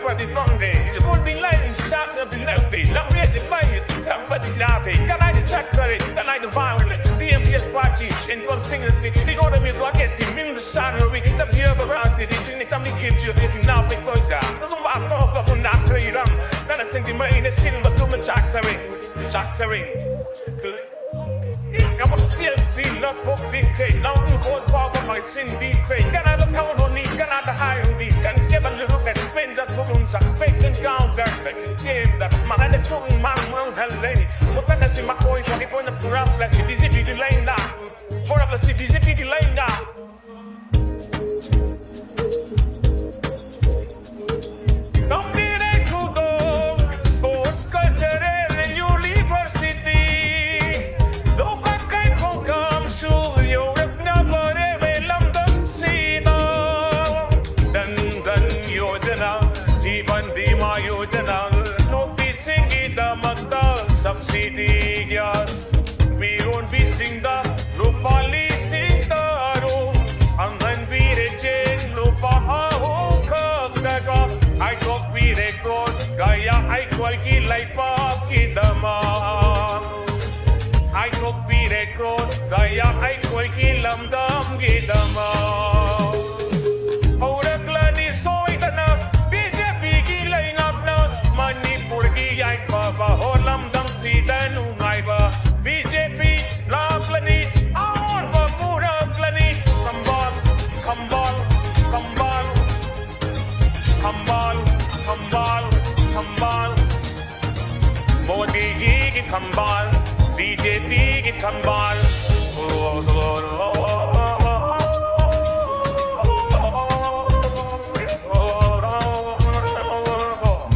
what the fun day. It's going to be light and stop up and left it. Not really fight. Somebody laughing. Can I the check for it? Can I the violent? The MPS parties and one single thing. The order me to get the middle salary. It's up here around the region. It's only kids you if you now make for that. Doesn't matter if I'm not playing them. Then I think the money that's sitting but too much chattering. I'm a CFC, love book, big cake. Now you hold power my sin, big cake. Can I look out on me? Can I the high on me? Can I skip a little bit? Spend that balloons, I fake and down there. Game that man and the children, man, won't have lady. So can I see my boy for the point of the round slash? It is if you delay now. For a city, if you delay now. Don't be there to go. Sports culture. Subsidy gas, we won't be sing the no policy taro, and then we reject no paho kagdaga. I talk we record, gaya I quality life kidama. I talk we record, gaya I quality lamdam kidama. Ora klani soy dana, BJP ki line up na, Manipur ki ay baba holam. Sidanu ngaiba BJP la plani aur ba pura plani kambal kambal kambal kambal kambal kambal Modi ji ki kambal BJP ki kambal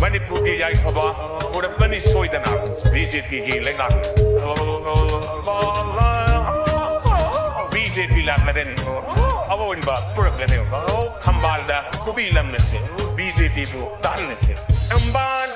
Manipur ki ay baba pura plani soidana BJP की लेगा BJP ला मदन अब वो इनबा पूरा करने होगा खंबाल दा कुबी लम्बे से BJP को तालने से अंबान